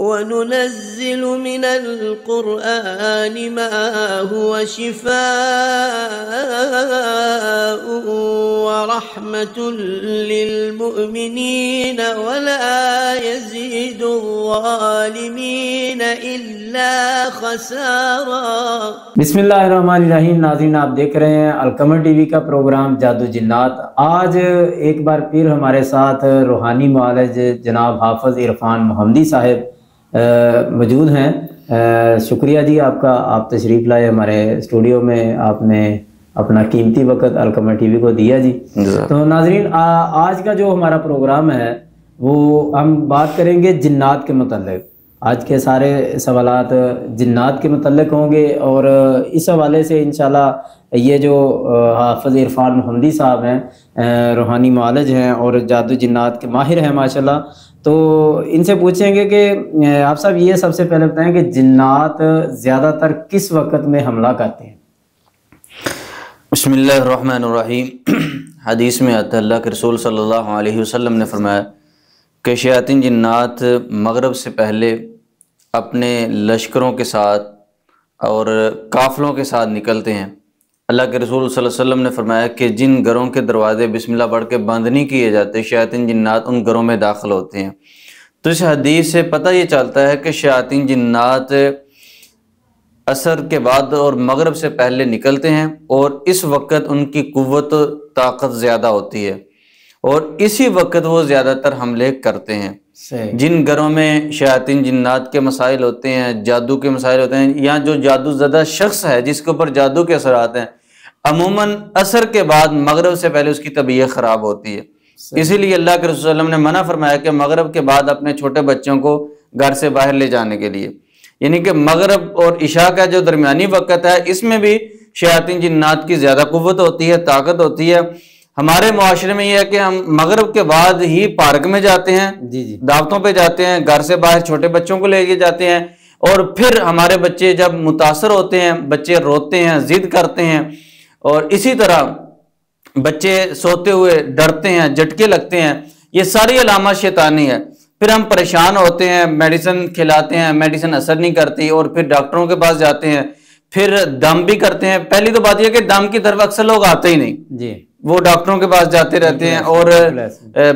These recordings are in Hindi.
वनुनज़्ज़िलु मिनल क़ुरआनि मा हुवा शिफ़ाअन व रहमतुल लिल मुअमिनीन वला यज़ीदुज़्ज़ालिमीन इल्ला ख़सारा। बिस्मिल्लाहिर्रहमानिर्रहीम। नाज़रीन, आप देख रहे हैं अलकमर टीवी का प्रोग्राम जादू जिन्नात। आज एक बार फिर हमारे साथ रूहानी मुआलिज जनाब हाफिज़ इरफान मोहम्मदी साहब मौजूद हैं। शुक्रिया जी आपका, आप तशरीफ़ लाए हमारे स्टूडियो में, आपने अपना कीमती वक्त अलकमर टीवी को दिया जी। तो नाज़रीन, आज का जो हमारा प्रोग्राम है वो हम बात करेंगे जिन्नात के मतलब। आज के सारे सवालात जिन्नात के मतलब होंगे और इस हवाले से इंशाल्लाह ये जो हाफिज़ इरफान मोहम्मदी साहब हैं, रूहानी मुआलिज हैं और जादू जिन्नात के माहिर हैं माशाल्लाह, तो इनसे पूछेंगे कि आप साहब ये सबसे पहले बताएं कि जिन्नात ज़्यादातर किस वक्त में हमला करते हैं? बिस्मिल्लाहिर्रहमानिर्रहीम। हदीस में आता है, अल्लाह के रसूल सल्लल्लाहु अलैहि वसल्लम ने फरमाया कि शयातीन जिन्नात मगरिब से पहले अपने लश्करों के साथ और काफ़िलों के साथ निकलते हैं। अल्लाह के रसूल सल्लल्लाहु अलैहि वसल्लम ने फरमाया कि जिन घरों के दरवाजे बिस्मिल्लाह पढ़ के बंद नहीं किए जाते, शयातीन जिन्नात उन घरों में दाखिल होते हैं। तो इस हदीस से पता ये चलता है कि शयातीन जिन्नात असर के बाद और मगरिब से पहले निकलते हैं और इस वक्त उनकी कुव्वत ताकत ज़्यादा होती है और इसी वक्त वो ज़्यादातर हमले करते हैं। जिन घरों में शयातीन जिन्नात के मसाइल होते हैं, जादू के मसाइल होते हैं, या जो जादू ज़दा शख्स है जिसके ऊपर जादू के असर आते हैं, अमूमन असर के बाद मगरिब से पहले उसकी तबीयत ख़राब होती है। इसीलिए अल्लाह के रसूल सल्लल्लाहु अलैहि वसल्लम ने मना फरमाया कि मगरिब के बाद अपने छोटे बच्चों को घर से बाहर ले जाने के लिए, यानी कि मगरिब और इशा का जो दरमियानी वक़्त है इसमें भी शयातीन जिन्नात की ज़्यादा कुव्वत होती है, ताकत होती है। हमारे मुआशरे में यह है कि हम मगरिब के बाद ही पार्क में जाते हैं, दावतों पे जाते हैं, घर से बाहर छोटे बच्चों को लेके जाते हैं और फिर हमारे बच्चे जब मुतासर होते हैं, बच्चे रोते हैं, जिद करते हैं और इसी तरह बच्चे सोते हुए डरते हैं, झटके लगते हैं, ये सारी अलामत शैतानी है। फिर हम परेशान होते हैं, मेडिसिन खिलाते हैं, मेडिसिन असर नहीं करती और फिर डॉक्टरों के पास जाते हैं, फिर दम भी करते हैं। पहली तो बात यह कि दम की तरफ अक्सर लोग आते ही नहीं जी, वो डॉक्टरों के पास जाते रहते हैं और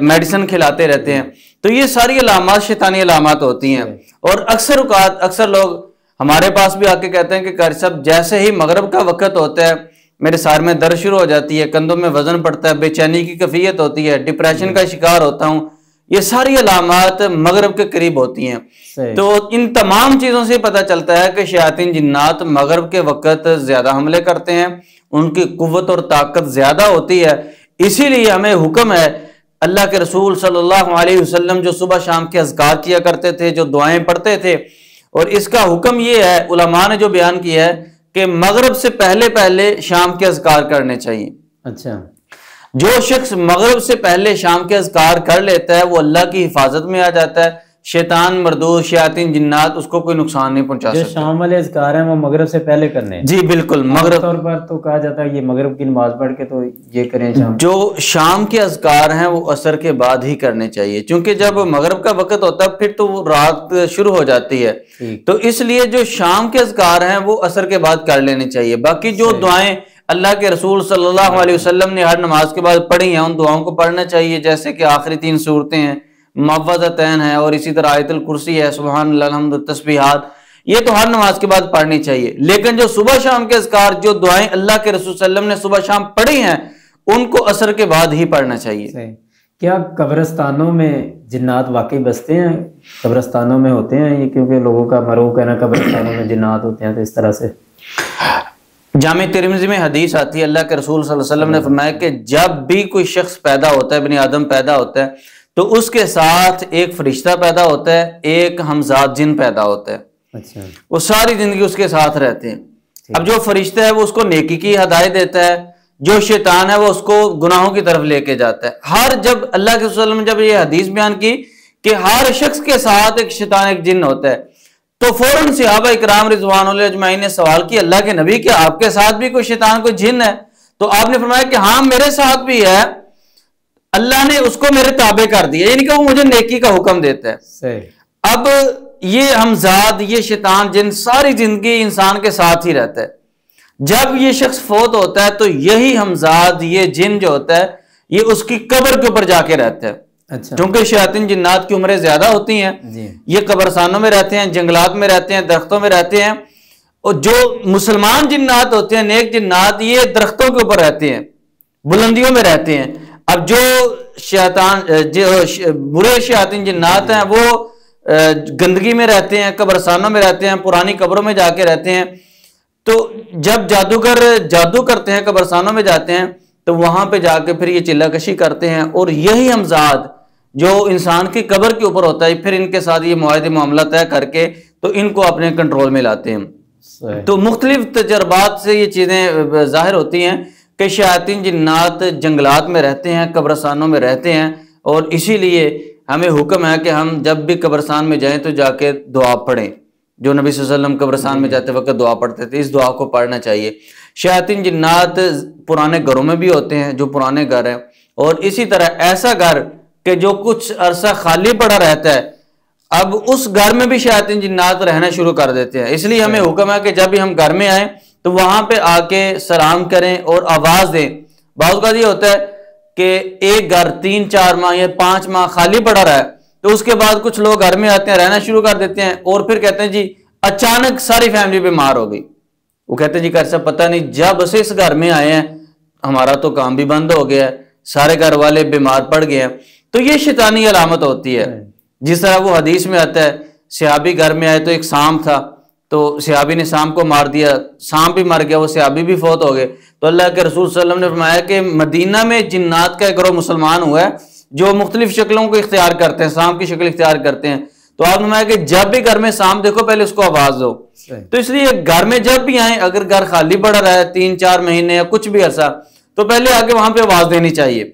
मेडिसिन खिलाते रहते हैं। तो ये सारी अलामत शैतानी अलामत होती हैं और अक्सर लोग हमारे पास भी आके कहते हैं कि कारी साहब जैसे ही मगरिब का वक्त होता है मेरे सर में दर्द शुरू हो जाती है, कंधों में वजन पड़ता है, बेचैनी की कैफियत होती है, डिप्रेशन का शिकार होता हूँ। ये सारी अलामत मगरिब के करीब होती हैं। तो इन तमाम चीज़ों से पता चलता है कि शयातीन जिन्नात मगरिब के वक्त ज़्यादा हमले करते हैं, उनकी कुव्वत और ताकत ज़्यादा होती है। इसीलिए हमें हुक्म है, अल्लाह के रसूल सल्लल्लाहु अलैहि वसल्लम जो सुबह शाम के अज़कार किया करते थे, जो दुआएं पढ़ते थे, और इसका हुक्म ये है, उलमा ने जो बयान किया है कि मगरिब से पहले पहले शाम के अज़कार करने चाहिए। अच्छा, जो शख्स मगरिब से पहले शाम के अज़कार कर लेता है वो अल्लाह की हिफाजत में आ जाता है। शैतान मरदूद शयातीन जिन्नात उसको कोई नुकसान नहीं पहुंचा सकते। शाम वाले अज़कार हैं वो मगरिब से पहले करने हैं। जी बिल्कुल, मगरिब तौर पर तो कहा जाता है ये मगरिब की नमाज पढ़ के तो ये करें। जो शाम के अज़कार हैं वो असर के बाद ही करने चाहिए, क्योंकि जब मगरिब का वक्त होता है फिर तो वो रात शुरू हो जाती है। तो इसलिए जो शाम के अज़कार हैं वो असर के बाद कर लेने चाहिए। बाकी जो दुआएं अल्लाह के रसूल सल्लल्लाहु अलैहि वसल्लम ने हर नमाज के बाद पढ़ी हैं उन दुआओं को पढ़ना चाहिए, जैसे कि आखिरी 3 सूरतें हैं, मुअव्वज़तैन है और इसी तरह आयतुल कुर्सी है, सुबहानल्लाह अल्हम्दु तस्बीहात, ये तो हर नमाज के बाद पढ़नी चाहिए। लेकिन जो सुबह शाम के अज़कार, जो दुआएं अल्लाह के रसूल सल्लल्लाहु अलैहि वसल्लम ने सुबह शाम पढ़ी हैं उनको असर के बाद ही पढ़ना चाहिए। क्या कब्रिस्तानों में जिन्नात वाकई बसते हैं? कब्रिस्तानों में होते हैं ये, क्योंकि लोगों का मरूक है ना कब्रिस्तानों में जिन्नात होते हैं, तो इस तरह से जामे तिरमिज़ी में हदीस आती है, अल्लाह के रसूल सल्लल्लाहु अलैहि वसल्लम ने फरमाया कि जब भी कोई शख्स पैदा होता है, बनी आदम पैदा होता है, तो उसके साथ एक फरिश्ता पैदा होता है, एक हमजाद जिन पैदा होता है। अच्छा, वो सारी जिंदगी उसके साथ रहते हैं। अब जो फरिश्ता है वो उसको नेकी की हदायत देता है, जो शैतान है वो उसको गुनाहों की तरफ लेके जाता है। जब अल्लाह के रसूल ने जब ये हदीस बयान की कि हर शख्स के साथ एक शैतान एक जिन होता है, तो फौरन सहाबा इकराम रिज़वानुल्लाह अजमाइन ने सवाल किया, अल्लाह के नबी क्या आपके साथ भी कोई शैतान कोई जिन है? तो आपने फरमाया कि हाँ मेरे साथ भी है, अल्लाह ने उसको मेरे ताबे कर दिया, यानी कि वो मुझे नेकी का हुक्म देता है। सही। अब ये हमजाद, ये शैतान जिन सारी जिंदगी इंसान के साथ ही रहता है। जब ये शख्स फोत होता है तो यही हमजाद, ये जिन जो होता है, ये उसकी कब्र के ऊपर जाके रहता है। अच्छा। क्योंकि शयातीन जिन्नात की उम्रें ज्यादा होती हैं, ये कब्रस्तानों में रहते हैं, जंगलात में रहते हैं, दरख्तों में रहते हैं। और जो मुसलमान जिन्नात होते हैं, नेक जिन्नात, ये दरख्तों के ऊपर रहते हैं, बुलंदियों में रहते हैं। अब जो शैतान, जो बुरे शयातीन जिन्नात हैं, वो गंदगी में रहते हैं, कब्रस्तानों में रहते हैं, पुरानी कब्रों में जाके रहते हैं। तो जब जादूगर जादू करते हैं, कब्रस्तानों में जाते हैं, तो वहां पे जाके फिर ये चिल्लाकशी करते हैं। और यही हमजाद जो इंसान की कब्र के ऊपर होता है, फिर इनके साथ ये मुआहदे मामला तय करके तो इनको अपने कंट्रोल में लाते हैं। तो मुख्तलिफ तजर्बात से ये चीजें जाहिर होती हैं कि शयातीन जिन्नात जंगलात में रहते हैं, कब्रस्तानों में रहते हैं। और इसीलिए हमें हुक्म है कि हम जब भी कब्रस्तान में जाएं तो जाके दुआ पढ़ें, जो नबी सल्लल्लाहु अलैहि वसल्लम कब्रस्तान में जाते वक्त दुआ पढ़ते थे, इस दुआ को पढ़ना चाहिए। शयातीन जिन्नात पुराने घरों में भी होते हैं, जो पुराने घर हैं, और इसी तरह ऐसा घर कि जो कुछ अरसा खाली पड़ा रहता है, अब उस घर में भी शयातीन जिन्नात रहना शुरू कर देते हैं। इसलिए हमें हुक्म है कि जब भी हम घर में आए तो वहां पे आके सलाम करें और आवाज दें। बहुत बार ये होता है कि एक घर 3-4 माह या 5 माह खाली पड़ा रहा है, तो उसके बाद कुछ लोग घर में आते हैं, रहना शुरू कर देते हैं, और फिर कहते हैं जी अचानक सारी फैमिली बीमार हो गई। वो कहते हैं जी कैसा पता नहीं, जब से इस घर में आए हैं हमारा तो काम भी बंद हो गया है, सारे घर वाले बीमार पड़ गए हैं। तो ये शैतानी अलामत होती है। जिस तरह वो हदीस में आता है, सहाबी घर में आए तो एक सांप था, तो सहाबी ने सांप को मार दिया, सांप भी मर गया, वो सहाबी भी फौत हो गए। तो अल्लाह के रसूल सल्लल्लाहु अलैहि वसल्लम ने फरमाया कि मदीना में जिन्नात का एक ग्रोह मुसलमान हुआ है जो मुख्तलिफ शक्लों को इख्तियार करते हैं, सांप की शक्ल इख्तियार करते हैं। तो आपने फरमाया कि जब भी घर में सांप देखो पहले उसको आवाज दो। तो इसलिए घर में जब भी आए, अगर घर खाली पड़ा रहा है 3-4 महीने या कुछ भी अरसा, तो पहले आके वहां पे आवाज देनी चाहिए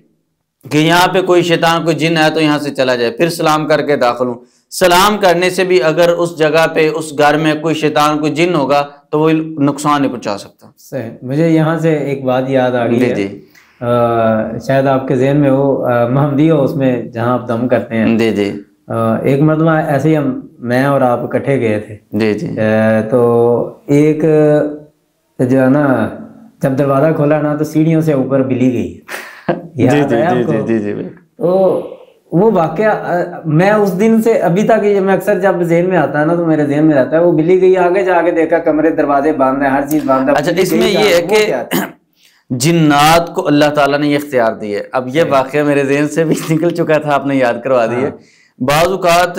कि यहाँ पे कोई शैतान, कोई जिन है तो यहाँ से चला जाए, फिर सलाम करके दाखिल हूं। सलाम करने से भी अगर उस जगह पे, उस घर में कोई शैतान, कोई जिन होगा तो वो नुकसान नहीं पहुंचा सकता। सही। मुझे यहाँ से एक बात याद आ गई है, शायद आपके जहन में हो, महमदी हो उसमें जहाँ आप दम करते हैं। जी जी। एक मरतबा ऐसे ही मैं और आप इकट्ठे गए थे। जी जी। तो एक जो है ना, जब दरवाजा खोला ना तो सीढ़ियों से ऊपर बिल्ली गई। याद है आपको? जी जी। तो वो वाकया मैं उस दिन से अभी तक, ये मैं अक्सर जब जेहन में आता है ना तो मेरे जेहन में रहता है। वो बिल्ली गई, आगे जाके देखा कमरे दरवाजे बंद है, हर चीज बंद है। अच्छा, इसमें ये है कि जिन्नात को अल्लाह ताला ने ये इख्तियार दी है। अब ये वाकया मेरे जेहन से भी निकल चुका था, आपने याद करवा दी है। बाज़ औक़ात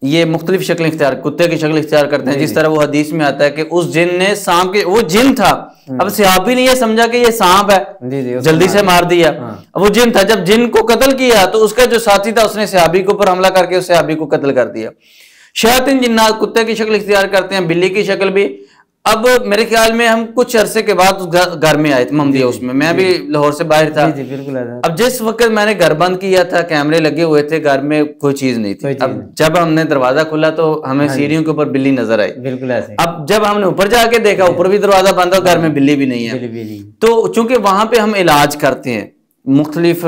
ये मुख्तलिफ शक्ल इख्तियार, कुत्ते की शक्ल इख्तियार करते हैं, जिस तरह वो हदीस में आता है कि उस जिन ने सांप के, वो जिन था, अब सहाबी ने ये समझा कि ये सांप है, जल्दी से मार दिया। अब वो जिन था, जब जिन को कत्ल किया तो उसका जो साथी था उसने सहाबी के ऊपर हमला करके उस सहाबी को कत्ल कर दिया। शयातीन जिन्नात कुत्ते की शक्ल इख्तियार करते हैं, बिल्ली की शक्ल भी। अब मेरे ख्याल में हम कुछ अरसे के बाद घर में आए थे महमदिया, उसमें मैं भी लाहौर से बाहर था। जी, बिल्कुल। अब जिस वक्त मैंने घर बंद किया था, कैमरे लगे हुए थे, घर में कोई चीज नहीं थी। अब जब हमने दरवाजा खोला तो हमें सीढ़ियों के ऊपर बिल्ली नजर आई, बिल्कुल ऐसे। अब जब हमने ऊपर जाके देखा, ऊपर भी दरवाजा बंद और घर में बिल्ली भी नहीं है। तो चूंकि वहां पे हम इलाज करते हैं, मुख्तलिफ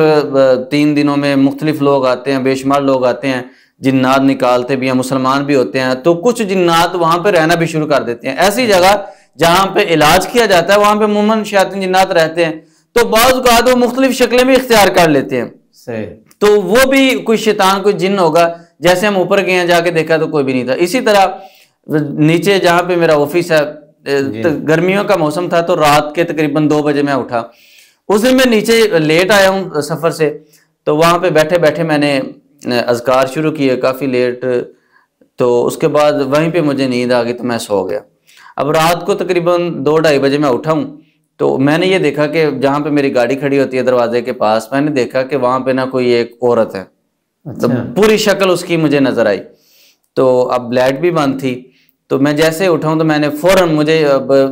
3 दिनों में मुख्तलिफ लोग आते हैं, बेशुमार लोग आते हैं, जिन्नात निकालते भी हैं, मुसलमान भी होते हैं। तो कुछ जिन्नात वहां पे रहना भी शुरू कर देते हैं। ऐसी जगह जहां पे इलाज किया जाता है वहां पे अमूमन शयातीन जिन्नात रहते हैं। तो बाज़ औक़ात वो मुख्तलिफ शक्लें भी इख्तियार कर लेते हैं। सही। तो वो भी कोई शैतान, कोई जिन्न होगा। जैसे हम ऊपर गए, जाके देखा तो कोई भी नहीं था। इसी तरह नीचे जहाँ पे मेरा ऑफिस है, गर्मियों का मौसम था, तो रात के तकरीबन 2 बजे मैं उठा। उस दिन मैं नीचे लेट आया हूँ सफर से, तो वहां पे बैठे बैठे मैंने अज़कार शुरू किए काफी लेट। तो उसके बाद वहीं पे मुझे नींद आ गई, तो मैं सो गया। अब रात को तकरीबन 2-2:30 बजे मैं उठा हूँ, तो मैंने ये देखा कि जहाँ पे मेरी गाड़ी खड़ी होती है दरवाजे के पास, मैंने देखा कि वहां पे ना कोई एक औरत है। अच्छा। तो पूरी शक्ल उसकी मुझे नजर आई। तो अब लाइट भी बंद थी, तो मैं जैसे उठाऊं तो मैंने फौरन, मुझे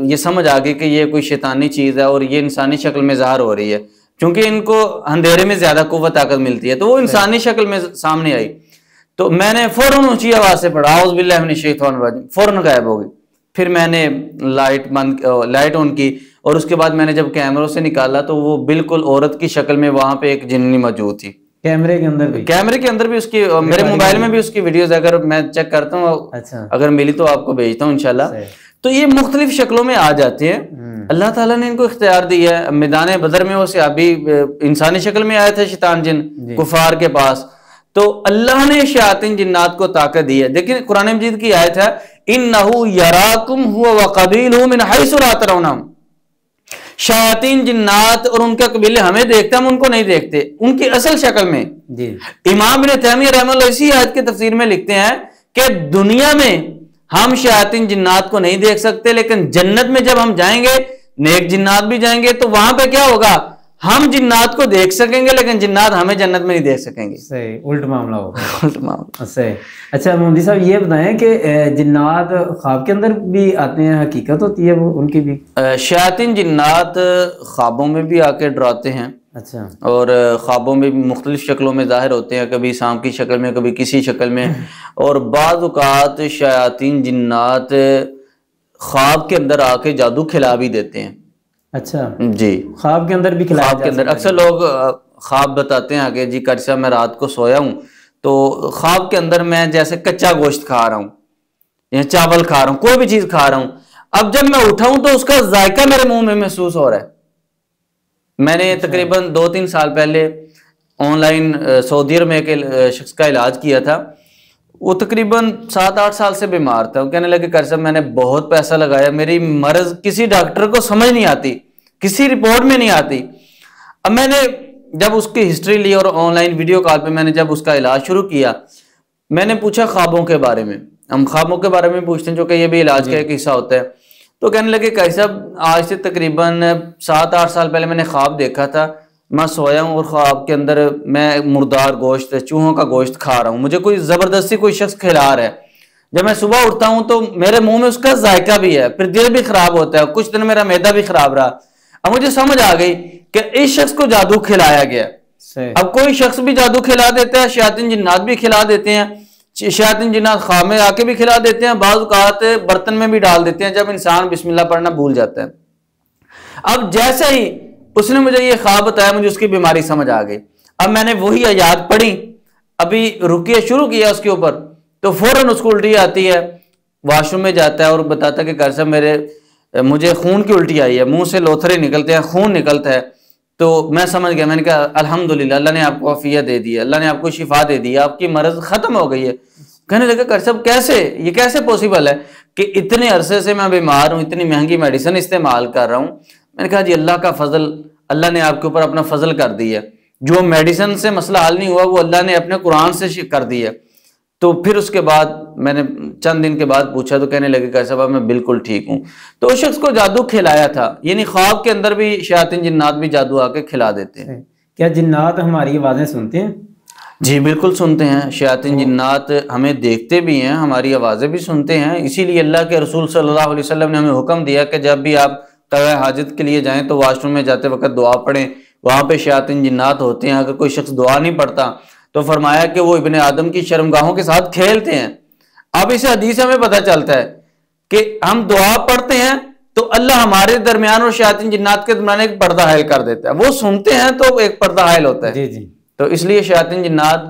ये समझ आ गई कि ये कोई शैतानी चीज है और ये इंसानी शक्ल में ज़ाहिर हो रही है, क्योंकि इनको अंधेरे में ज्यादा कुव्वत ताकत मिलती है। तो वो इंसानी शक्ल में सामने आई, तो मैंने फौरन ऊंची आवाज से पढ़ा औज़ु बिल्लाहि मिनश शैतानिर रजीम, फौरन गायब हो गई। फिर मैंने लाइट ऑन की, और उसके बाद मैंने जब कैमरों से निकाला तो वो बिल्कुल औरत की शक्ल में वहां पे एक जिन्नी मौजूद थी। कैमरे के अंदर भी उसकी, मेरे मोबाइल में भी उसकी वीडियोस अगर मैं चेक करता हूँ, अच्छा, अगर मिली तो आपको भेजता हूँ इंशाल्लाह। तो ये मुख्तलिफ शक्लों में आ जाते हैं। अल्लाह ताला ने इनको इख्तियार दिया है। मैदान बदर में वो सहाबी इंसानी शक्ल में आए थे, शैतान जिन कुफार के पास, तो अल्लाह ने शयातीन जिन्नात को ताकत दी है। देखिए कुरान मजीद की आयत है, इन्नहु यराकुम हुवा व कबीलहु मिन हैसु ला तरौनहुम। शयातीन जिन्नात और उनका कबीले हमें देखते, हम उनको नहीं देखते, उनकी असल शक्ल में जी। इमाम इब्न तैमिया रहमतुल्लाह इसी आयत की तफसीर में लिखते हैं कि दुनिया में हम शयातीन जिन्नात को नहीं देख सकते, लेकिन जन्नत में जब हम जाएंगे, नेक जिन्नात भी जाएंगे, तो वहां पे क्या होगा, हम जिन्नात को देख सकेंगे, लेकिन जिन्नात हमें जन्नत में नहीं देख सकेंगे। सही, उल्ट मामला होगा। उल्ट मामला। सही। अच्छा मोहम्मदी साहब ये बताएं कि जिन्नात ख्वाब के अंदर भी आते हैं, हकीकत होती है वो उनकी भी? शयातीन जिन्नात ख्वाबों में भी आके डराते हैं। अच्छा। और ख्वाबों में भी मुख्तलिफ शक्लों में जाहिर होते हैं, कभी सांप की शक्ल में, कभी किसी शक्ल में। और बाज़ औक़ात शयातीन जिन्नात ख्वाब के अंदर आके जादू खिला भी देते हैं। अच्छा जी, ख्वाब के अंदर भी खिलाया ख्वाब के अंदर अक्सर लोग ख्वाब बताते हैं आगे जी, कारी साहब मैं रात को सोया हूँ तो ख्वाब के अंदर मैं जैसे कच्चा गोश्त खा रहा हूँ या चावल खा रहा हूँ, कोई भी चीज खा रहा हूँ। अब जब मैं उठा हूं तो उसका जायका मेरे मुंह में महसूस हो रहा है। मैंने तकरीबन 2-3 साल पहले ऑनलाइन सऊदी अरब में एक शख्स का इलाज किया था। वो तकरीबन 7-8 साल से बीमार था। वो कहने लगे कारी साहब मैंने बहुत पैसा लगाया, मेरी मर्ज किसी डॉक्टर को समझ नहीं आती, किसी रिपोर्ट में नहीं आती। अब मैंने जब उसकी हिस्ट्री ली और ऑनलाइन वीडियो कॉल पे मैंने जब उसका इलाज शुरू किया, मैंने पूछा ख्वाबों के बारे में। हम ख्वाबों के बारे में पूछते हैं जो कि ये भी इलाज का एक हिस्सा होता है। तो कहने लगे कारी साहब आज से तकरीबन 7-8 साल पहले मैंने ख्वाब देखा था, मैं सोया हूँ और ख्वाब के अंदर मैं मुर्दार गोश्त, चूहों का गोश्त खा रहा हूँ, मुझे कोई जबरदस्ती कोई शख्स खिला रहा है। जब मैं सुबह उठता हूँ तो मेरे मुंह में उसका जायका भी है, फिर दिल भी खराब होता है, कुछ दिन मेरा मैदा भी खराब रहा। अब मुझे समझ आ गई कि इस शख्स को जादू खिलाया गया। अब कोई शख्स भी जादू खिला देता है, शयातीन जिन्नात भी खिला देते हैं, शयातीन जिन्नात ख्वाब में आके भी खिला देते हैं, बाज़ औक़ात बर्तन में भी डाल देते हैं जब इंसान बिस्मिल्लाह पढ़ना भूल जाता है। अब जैसे ही उसने मुझे ये ख्वाब बताया, मुझे उसकी बीमारी समझ आ गई। अब मैंने वही आयत पढ़ी, अभी रुकिया शुरू किया उसके ऊपर, तो फौरन उसको उल्टी आती है, वॉशरूम में जाता है और बताता है कि कारी साहब मुझे खून की उल्टी आई है, मुंह से लोथरे निकलते हैं, खून निकलता है। तो मैं समझ गया, मैंने कहा अल्हम्दुलिल्लाह, अल्लाह ने आपको आफियत दे दी है, अल्लाह ने आपको शिफा दे दी है, आपकी मर्ज खत्म हो गई है। कहने लगा कारी साहब कैसे, ये कैसे पॉसिबल है कि इतने अरसे से मैं बीमार हूँ, इतनी महंगी मेडिसिन इस्तेमाल कर रहा हूँ। मैंने कहा जी अल्लाह का फजल, अल्लाह ने आपके ऊपर अपना फजल कर दिया है, जो मेडिसिन से मसला हल नहीं हुआ वो अल्लाह ने अपने कुरान से कर दिया। तो फिर उसके बाद मैंने चंद दिन के बाद पूछा तो कहने लगे कारी साहब मैं बिल्कुल ठीक हूँ। तो उस शख्स को जादू खिलाया था, यानी ख्वाब के अंदर भी शयातीन जिन्नात भी जादू आके खिला देते हैं। क्या जिन्नात हमारी आवाजें सुनते हैं? जी बिल्कुल सुनते हैं। शयातीन जिन्नात हमें देखते भी हैं, हमारी आवाज़ें भी सुनते हैं। इसीलिए अल्लाह के रसूल सल्लल्लाहु अलैहि वसल्लम ने हमें हुक्म दिया कि जब भी आप क़ज़ा हाजत के लिए जाएं तो वॉशरूम में जाते वक्त दुआ पढ़ें। वहाँ पे शयातीन जिन्नात होते हैं, अगर कोई शख्स दुआ नहीं पढ़ता तो फरमाया कि वो इब्ने आदम की शर्मगाहों के साथ खेलते हैं। अब इस हदीस से हमें पता चलता है कि हम दुआ पढ़ते हैं तो अल्लाह हमारे दरमियान और शयातीन जिन्नात के दरमियान एक पर्दा हायल कर देता है। वो सुनते हैं तो एक पर्दा हायल होता है। जी जी। तो इसलिए शयातीन जिन्नात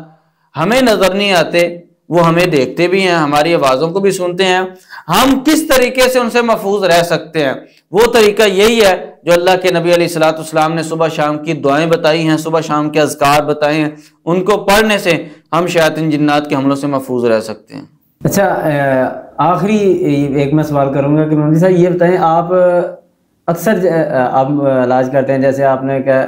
हमें नजर नहीं आते, वो हमें देखते भी हैं, हमारी आवाज़ों को भी सुनते हैं। हम किस तरीके से उनसे महफूज रह सकते हैं, वो तरीका यही है जो अल्लाह के नबी अलैहिस्सलाम ने सुबह शाम की दुआएं बताई हैं, सुबह शाम के अज़कार बताए हैं। उनको पढ़ने से हम शयातीन जिन्नात के हमलों से महफूज रह सकते हैं। अच्छा आखिरी एक मैं सवाल करूंगा कि मोहम्मद साहब ये बताएं, आप अक्सर आप इलाज करते हैं, जैसे आपने क्या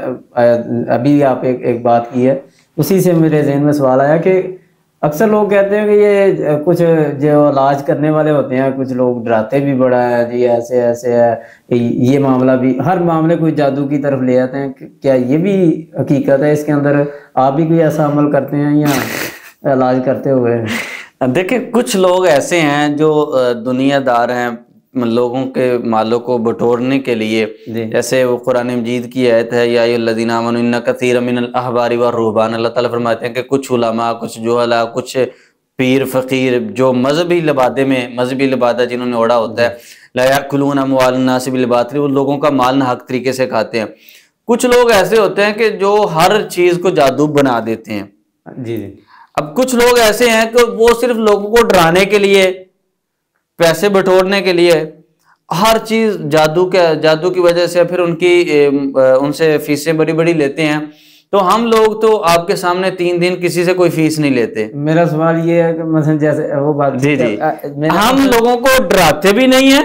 अभी आप एक बात की है, उसी से मेरे जहन में सवाल आया कि अक्सर लोग कहते हैं कि ये कुछ जो इलाज करने वाले होते हैं, कुछ लोग डराते भी बड़ा है जी, ऐसे ऐसे है, ये मामला भी, हर मामले कोई जादू की तरफ ले आते हैं। क्या ये भी हकीकत है इसके अंदर? आप भी कोई ऐसा अमल करते हैं या इलाज करते हुए? देखिए कुछ लोग ऐसे हैं जो दुनियादार हैं, लोगों के मालों को बटोरने के लिए, जैसे वो कुरान मजीद की आयत है, या अय्युहल्लज़ीना आमनू इन्ना कसीरम मिनल अहबारी व रुहबान, अल्लाह ताला फरमाते हैं कि कुछ उलमा, कुछ जुहला, कुछ पीर फकीर जो मजहबी लिबादे में, मजहबी लिबादा जिन्होंने ओढ़ा होता है, ला याकुलूना अमवालन नास बिल बातिल, वो लोगों का माल ना हक तरीके से खाते हैं। कुछ लोग ऐसे होते हैं कि जो हर चीज को जादू बना देते हैं। जी जी। अब कुछ लोग ऐसे हैं कि वो सिर्फ लोगों को डराने के लिए, पैसे बटोरने के लिए हर चीज जादू की वजह से फिर उनसे फीसें बड़ी बड़ी लेते हैं। तो हम लोग तो आपके सामने 3 दिन किसी से कोई फीस नहीं लेते। मेरा सवाल ये है कि मतलब जैसे वो बात जी जी, हम लोगों को डराते भी नहीं है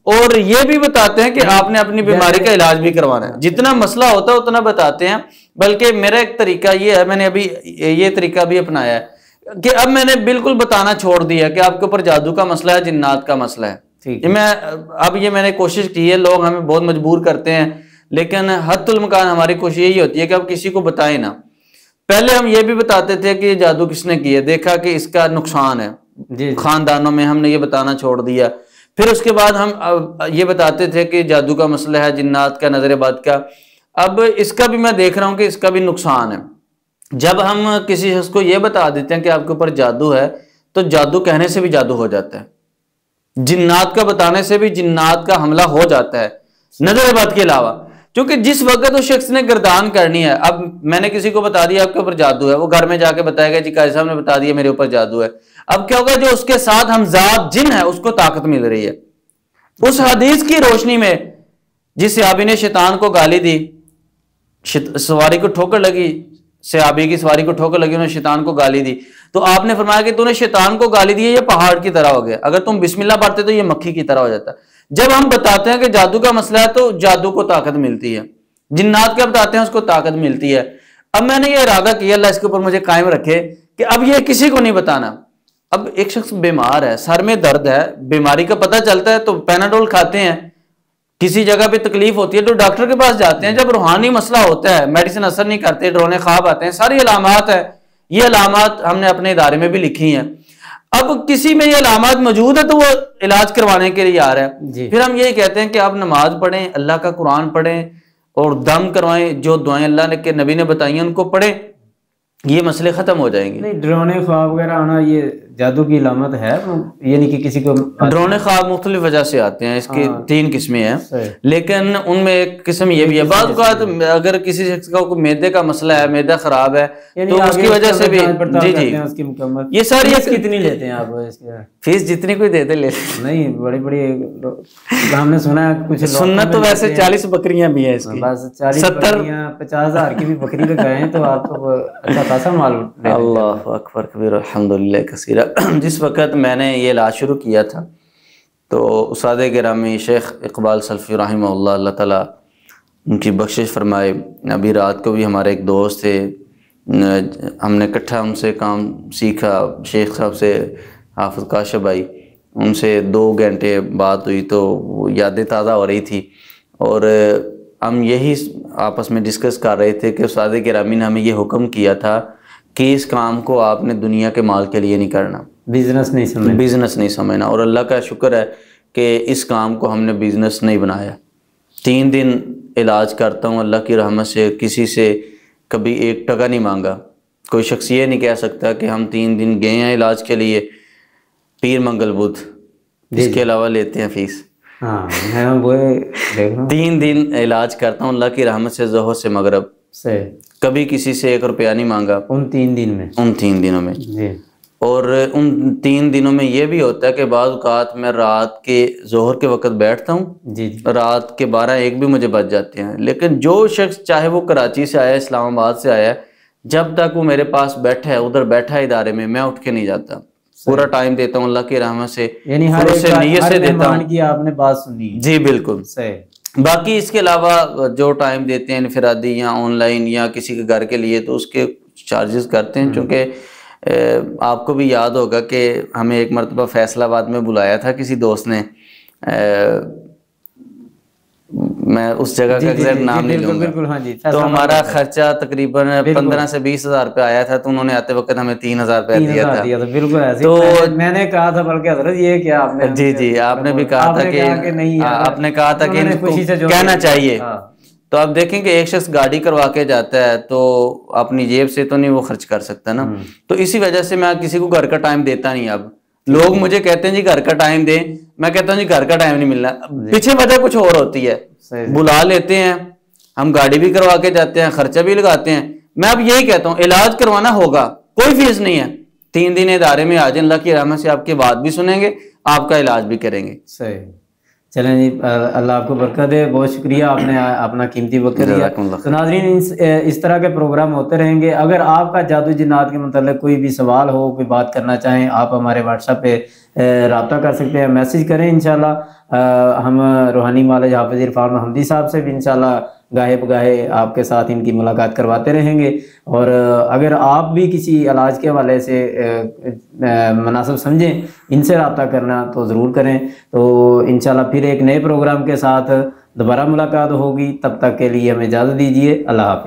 और ये भी बताते हैं कि आपने अपनी बीमारी का इलाज भी करवाना है। जितना मसला होता है उतना बताते हैं। बल्कि मेरा एक तरीका ये है, मैंने अभी ये तरीका भी अपनाया है कि अब मैंने बिल्कुल बताना छोड़ दिया कि आपके ऊपर जादू का मसला है, जिन्नात का मसला है। ये मैंने कोशिश की है। लोग हमें बहुत मजबूर करते हैं, लेकिन हद्दुल इम्कान हमारी कोशिश यही होती है कि अब किसी को बताएं ना। पहले हम ये भी बताते थे कि ये जादू किसने किया, देखा कि इसका नुकसान है खानदानों में, हमने ये बताना छोड़ दिया। फिर उसके बाद हम ये बताते थे कि जादू का मसला है, जिन्नात का, नजर-ए-बद का। अब इसका भी मैं देख रहा हूं कि इसका भी नुकसान है। जब हम किसी शख्स को ये बता देते हैं कि आपके ऊपर जादू है, तो जादू कहने से भी जादू हो जाता है, जिन्नात का बताने से भी जिन्नात का हमला हो जाता है, नजर-ए-बद के अलावा। क्योंकि जिस वक्त उस शख्स ने गर्दान करनी है, अब मैंने किसी को बता दिया आपके ऊपर जादू है, वो घर में जाके बताएगा जी काजी साहब ने बता दिया मेरे ऊपर जादू है। अब क्या होगा, जो उसके साथ हमजाद जिन है उसको ताकत मिल रही है। उस हदीस की रोशनी में जिस सहाबी ने शैतान को गाली दी, सवारी को ठोकर लगी, सहाबी की सवारी को ठोकर लगी, उन्होंने शैतान को गाली दी, तो आपने फरमाया कि तूने शैतान को गाली दी है, ये पहाड़ की तरह हो गया, अगर तुम बिस्मिल्लाह पढ़ते तो ये मक्खी की तरह हो जाता। जब हम बताते हैं कि जादू का मसला है तो जादू को ताकत मिलती है, जिन्नात का बताते हैं उसको ताकत मिलती है। अब मैंने ये इरादा किया, अल्लाह इसके ऊपर मुझे कायम रखे, कि अब ये किसी को नहीं बताना। अब एक शख्स बीमार है, सर में दर्द है, बीमारी का पता चलता है तो पैनाडोल खाते हैं, किसी जगह पे तकलीफ होती है तो डॉक्टर के पास जाते हैं। जब रूहानी मसला होता है, मेडिसिन असर नहीं करते, डरोने ख्वाब आते हैं, सारी अलामात है। ये अलामात हमने अपने इदारे में भी लिखी हैं। अब किसी में ये अलामात मौजूद है तो वो इलाज करवाने के लिए आ रहा है। फिर हम यही कहते हैं कि आप नमाज पढ़ें, अल्लाह का कुरान पढ़ें और दम करवाएं, जो दुआएं अल्लाह के नबी ने बताई हैं उनको पढ़ें, ये मसले खत्म हो जाएंगे। नहीं, डरोने ख्वाब वगैरह आना ये जादू की अलामत है, ये नहीं कि किसी को डरोने ख्वाब मुख्तलिफ वजह से आते हैं। इसकी 3 किस्में हैं, लेकिन उनमें एक किस्म ये भी है, बाद औक़ात अगर किसी शख्स का मैदे का मसला है, मैदा खराब है, तो उसकी वजह से भी जी जी ये सारी कितनी लेते हैं आप इसके? फीस जितनी कोई देते ले नहीं, बड़ी बड़ी हमने सुना है कुछ सुनना तो वैसे 40 बकरियां भी है इसकी, बस 40 बकरियां 50,000 की भी बकरी लगाए तो आपको अच्छा खासा माल। अल्लाह अकबर कबीर अल्हम्दुलिल्लाह कसीरा। जिस वक़्त मैंने ये इलाज शुरू किया था तो उस्ताद गिरामी शेख इकबाल सल्फ़ी रहमहुल्लाह, अल्लाह ताला उनकी बख्शिश फरमाए, अभी रात को भी हमारे एक दोस्त थे, हमने इकट्ठा उनसे काम सीखा, शेख साहब से हाफिज़ काशिफ भाई, उनसे 2 घंटे बात हुई तो यादें ताज़ा हो रही थी और हम यही आपस में डिस्कस कर रहे थे कि उस्ताद गिरामी ने हमें ये हुक्म किया था कि इस काम को आपने दुनिया के माल के लिए नहीं करना, बिजनेस नहीं समझना। और अल्लाह का शुक्र है कि इस काम को हमने बिजनेस नहीं बनाया। 3 दिन इलाज करता हूँ, अल्लाह की रहमत से किसी से कभी 1 टका नहीं मांगा। कोई शख्स ये नहीं कह सकता कि हम 3 दिन गए हैं इलाज के लिए, पीर मंगल बुध, इसके अलावा लेते हैं फीस। मैं वो 3 दिन इलाज करता हूँ अल्लाह की रहमत से, ज़ोहर से मगरब से, कभी किसी से 1 रुपया नहीं मांगा उन 3 दिनों में जी। और उन 3 दिनों में ये भी होता है कि बाज़ औक़ात मैं रात के ज़ोहर के वक़्त बैठता हूँ जी, रात के 12-1 भी मुझे बज जाते हैं। लेकिन जो शख्स चाहे वो कराची से आया, इस्लामाबाद से आया, जब तक वो मेरे पास बैठा है, उधर बैठा है इदारे में, मैं उठ के नहीं जाता, पूरा टाइम देता हूँ अल्लाह की रहमत से, यानी हर नीयत से देता हूँ कि आपने बात सुनी जी। बिल्कुल सही। बाकी इसके अलावा जो टाइम देते हैं इनफरादी या ऑनलाइन या किसी के घर के लिए, तो उसके चार्जेस करते हैं। चूँकि आपको भी याद होगा कि हमें एक मरतबा फैसलाबाद में बुलाया था किसी दोस्त ने, मैं उस जगह का एग्जैक्ट नाम नहीं लूंगा, हाँ जी, तो हमारा खर्चा तकरीबन 15 से 20,000 रुपया आया था, तो उन्होंने आते वक्त हमें 3,000 रुपया दिया था। बिल्कुल ऐसे तो मैंने कहा था, बल्कि हजरत ये क्या आपने जी आपने भी कहा था कि नहीं, आपने कहा था कि कहना चाहिए। तो आप देखें कि एक शख्स गाड़ी करवा के जाता है तो अपनी जेब से तो नहीं वो खर्च कर सकता ना, तो इसी वजह से मैं किसी को घर का टाइम देता नहीं। अब लोग मुझे कहते हैं जी घर का टाइम दें, मैं कहता हूँ जी घर का टाइम नहीं मिलना, पीछे वजह कुछ और होती है। बुला लेते हैं, हम गाड़ी भी करवा के जाते हैं, खर्चा भी लगाते हैं। मैं अब यही कहता हूँ, इलाज करवाना होगा, कोई फीस नहीं है। 3 दिन इदारे में आ जाए, अल्लाह की रहमत से आपकी बात भी सुनेंगे, आपका इलाज भी करेंगे। सही। चलें जी, अल्लाह आपको बरकत दे। बहुत शुक्रिया, आपने अपना कीमती वक्त दिया। तो नाज़रीन, इस तरह के प्रोग्राम होते रहेंगे। अगर आपका जादू जिन्नात के मतलब कोई भी सवाल हो, कोई बात करना चाहें, आप हमारे व्हाट्सएप पे रब्ता कर सकते हैं, मैसेज करें। इंशाल्लाह हम रूहानी मौलवी हाफिज़ इरफान मोहम्मदी साहब से भी इंशाल्लाह गाहे बगाहे आपके साथ इनकी मुलाकात करवाते रहेंगे। और अगर आप भी किसी इलाज के हवाले से मुनासिब समझें इनसे रब्ता करना, तो ज़रूर करें। तो इंशाल्लाह फिर एक नए प्रोग्राम के साथ दोबारा मुलाकात होगी। तब तक के लिए हमें इजाज़त दीजिए। अल्लाह हाफ़िज़।